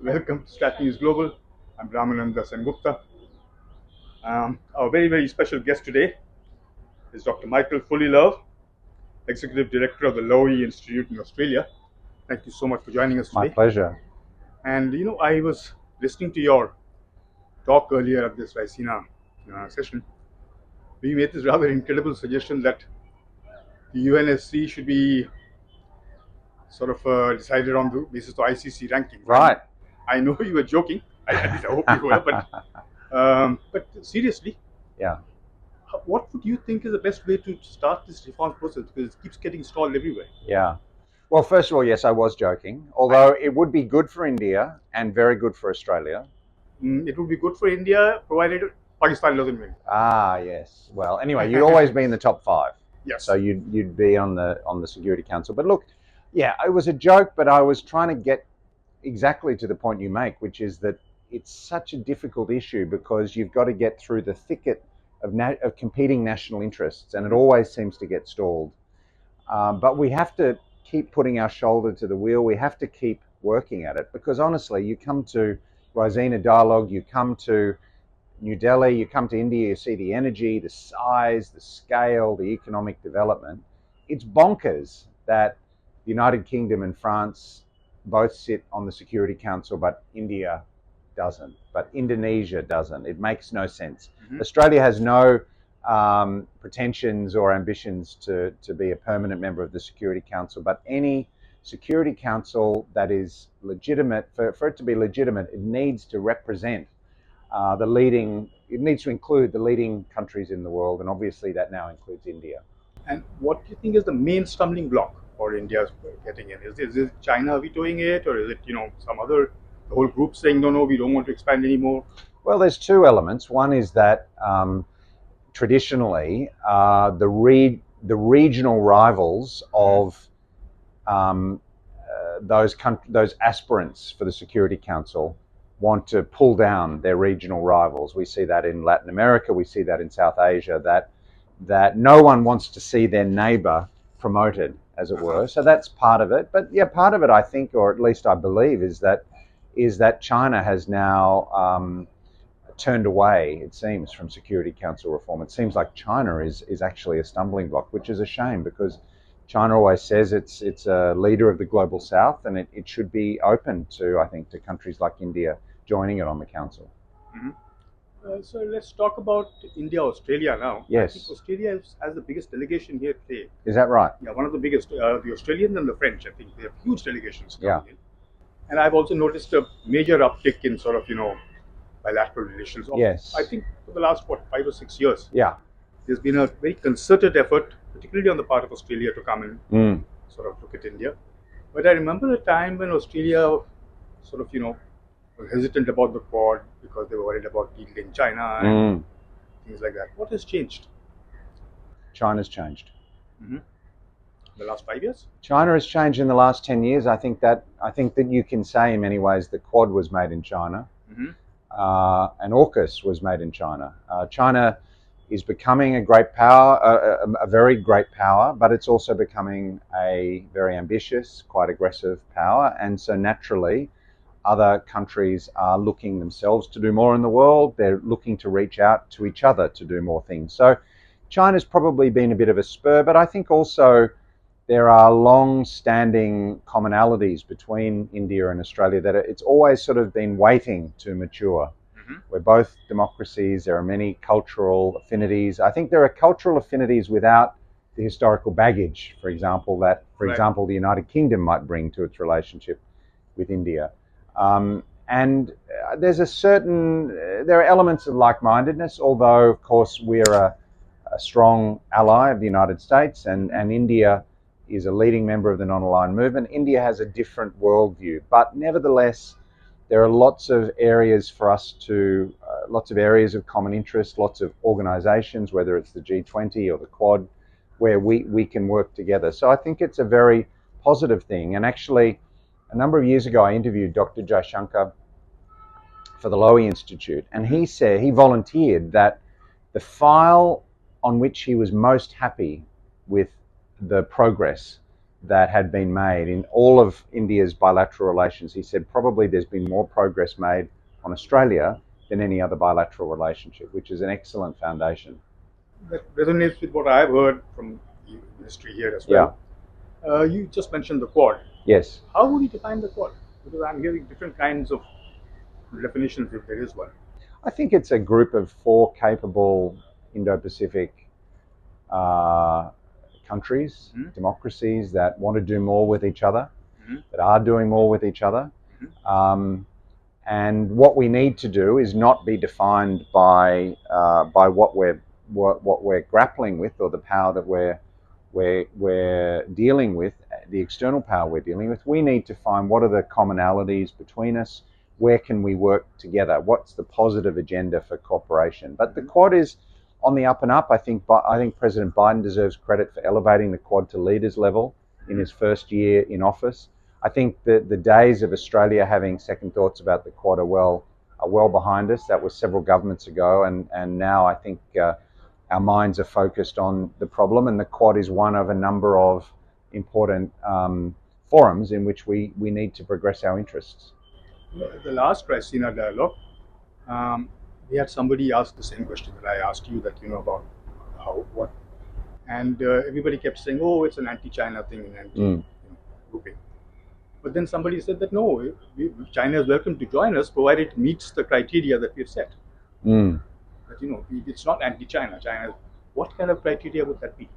Welcome to Stratnewsglobal. I'm Ramananda Sengupta. Our very, very special guest today is Dr. Michael Fullilove, Executive Director of the Lowy Institute in Australia. Thank you so much for joining us My today. pleasure. And I was listening to your talk earlier at this Raisina session. You made this rather incredible suggestion that the UNSC should be sort of decided on the basis of ICC rankings. Right. I know you were joking. At least I hope you were, but seriously, Yeah. what would you think is the best way to start this reform process? Because it keeps getting stalled everywhere. Yeah. Well, first of all, yes, I was joking. Although it would be good for India and very good for Australia. It would be good for India provided Pakistan doesn't win. Ah, yes. Well, anyway, you'd always be in the top 5. Yes. So you'd be on the Security Council. But look, yeah, it was a joke, but I was trying to get exactly to the point you make, which is that it's such a difficult issue because you've got to get through the thicket of competing national interests, and it always seems to get stalled. But we have to keep putting our shoulder to the wheel. We have to keep working at it because honestly, you come to Raisina Dialogue, you come to New Delhi, you come to India, you see the energy, the size, the scale, the economic development. It's bonkers that the United Kingdom and France both sit on the Security Council, but India doesn't, but Indonesia doesn't. It makes no sense. Mm-hmm. Australia has no pretensions or ambitions to be a permanent member of the Security Council, but any Security Council that is legitimate, for it to be legitimate, it needs to represent it needs to include the leading countries in the world, and obviously that now includes India. And what do you think is the main stumbling block for India getting in? Is it China vetoing it, or is it some other, the whole group saying no, we don't want to expand anymore? Well, there's two elements. One is that traditionally the regional rivals of those aspirants for the Security Council want to pull down their regional rivals. We see that in Latin America, we see that in South Asia, that no one wants to see their neighbor promoted, as it were. So that's part of it. But yeah, part of it, I think, or at least I believe, is that China has now turned away, it seems, from Security Council reform. It seems like China is actually a stumbling block, which is a shame because China always says it's a leader of the global south, and it should be open to, I think, to countries like India joining it on the council. Mm-hmm. So let's talk about India, Australia now. Yes. I think Australia has the biggest delegation here today. Is that right? Yeah, one of the biggest. The Australians and the French, I think, they have huge delegations coming in. Yeah. And I've also noticed a major uptick in sort of, bilateral relations. Yes. I think for the last, 5 or 6 years. Yeah. There's been a very concerted effort, particularly on the part of Australia, to come and sort of look at India. But I remember a time when Australia sort of, were hesitant about the Quad because they were worried about dealing China and things like that. What has changed? China's changed. Mm-hmm. The last 5 years? China has changed in the last 10 years. I think that you can say in many ways the Quad was made in China, and AUKUS was made in China. China is becoming a great power, a very great power, but it's also becoming a very ambitious, quite aggressive power. And so naturally, other countries are looking themselves to do more in the world. They're looking to reach out to each other to do more things. So China's probably been a bit of a spur, but I think also there are long-standing commonalities between India and Australia that it's always sort of been waiting to mature. We're both democracies. There are many cultural affinities. I think there are cultural affinities without the historical baggage, for example, that, example, the United Kingdom might bring to its relationship with India. And there are elements of like-mindedness, although, of course, we're a strong ally of the United States, and India is a leading member of the non-aligned movement. India has a different worldview, but nevertheless, there are lots of areas lots of areas of common interest, lots of organizations, whether it's the G20 or the Quad, where we can work together. So I think it's a very positive thing. And actually, a number of years ago, I interviewed Dr. Jaishankar for the Lowy Institute, and he volunteered that the file on which he was most happy with the progress that had been made in all of India's bilateral relations. He said probably there's been more progress made on Australia than any other bilateral relationship, which is an excellent foundation. That resonates with what I've heard from the ministry here as well. You just mentioned the Quad. Yes. How would you define the Quad? Because I'm hearing different kinds of definitions if there is one. I think it's a group of 4 capable Indo-Pacific countries, democracies that want to do more with each other, that are doing more with each other. And what we need to do is not be defined by what we're grappling with, or the power that we're dealing with, the external power we're dealing with. We need to find what are the commonalities between us. Where can we work together? What's the positive agenda for cooperation? But the Quad is on the up and up. I think President Biden deserves credit for elevating the Quad to leaders level in his first year in office. I think that the days of Australia having second thoughts about the Quad are well behind us. That was several governments ago, and now I think our minds are focused on the problem, and the Quad is one of a number of important forums in which we need to progress our interests. The last Raisina Dialogue, we had somebody ask the same question that I asked you, that about what, and everybody kept saying, "Oh, it's an anti-China thing and anti-grouping." But then somebody said that no, China is welcome to join us, provided it meets the criteria that we've set. But it's not anti-China. What kind of criteria would that be?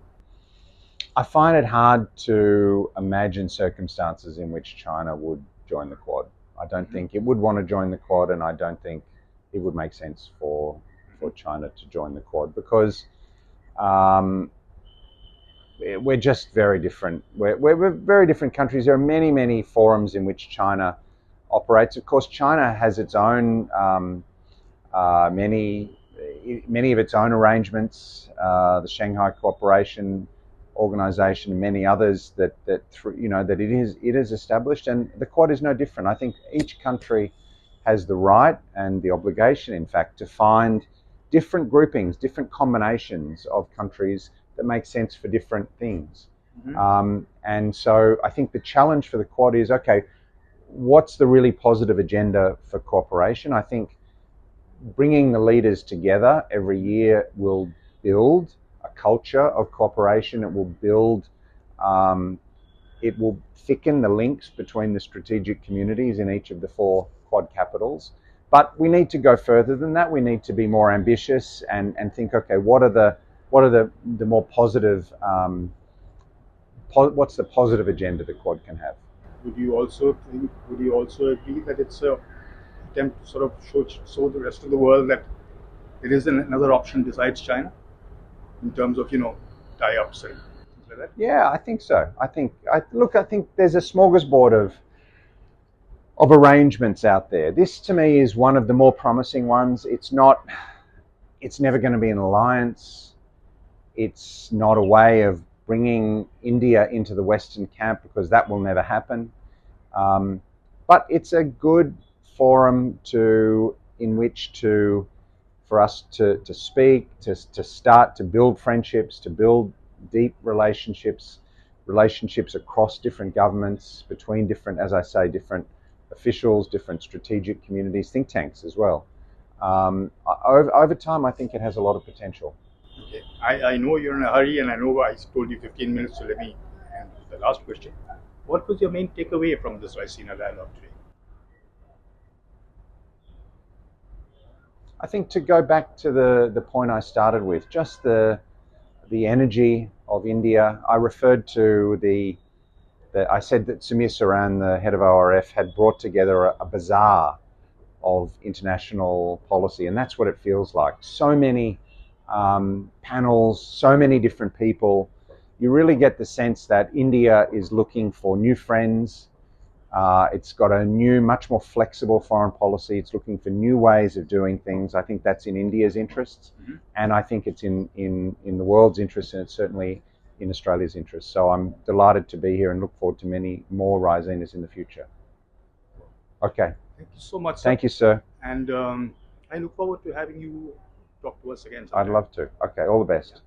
I find it hard to imagine circumstances in which China would join the Quad. I don't think it would want to join the Quad, and I don't think it would make sense for China to join the Quad, because we're just very different. We're very different countries. There are many forums in which China operates. Of course, China has its own many of its own arrangements, the Shanghai Cooperation Organization, and many others that it is established, and the Quad is no different. I think each country has the right and the obligation, in fact, to find different groupings, different combinations of countries that make sense for different things. And so I think the challenge for the Quad is, okay, what's the really positive agenda for cooperation? I think bringing the leaders together every year will build a culture of cooperation. It will build, it will thicken the links between the strategic communities in each of the 4 Quad capitals. But we need to go further than that. We need to be more ambitious and think, okay, what are the more positive, what's the positive agenda the Quad can have? Would you also agree that it's a attempt to sort of show the rest of the world that there is another option besides China in terms of tie-ups and things like that? Yeah, I think so. I think there's a smorgasbord of arrangements out there. This to me is one of the more promising ones. It's never going to be an alliance. It's not a way of bringing India into the Western camp, because that will never happen. But it's a good forum in which for us to speak, to start to build friendships, to build deep relationships across different governments, between different, as I say, different officials, different strategic communities, think tanks as well. Over time, I think it has a lot of potential. Okay, I know you're in a hurry, and I know I told you 15 minutes, so let me end with the last question. What was your main takeaway from this Raisina Dialogue today? I think, to go back to the point I started with, just the energy of India. I referred to I said that Samir Saran, the head of ORF, had brought together a bazaar of international policy, and that's what it feels like. So many panels, so many different people. You really get the sense that India is looking for new friends. It's got a new, much more flexible foreign policy. It's looking for new ways of doing things. I think that's in India's interests, and I think it's in the world's interest, and it's certainly in Australia's interest. So I'm delighted to be here and look forward to many more Raisinas in the future. Okay. Thank you so much, sir. Thank you, sir. And I look forward to having you talk to us again sometime. I'd love to. Okay, all the best.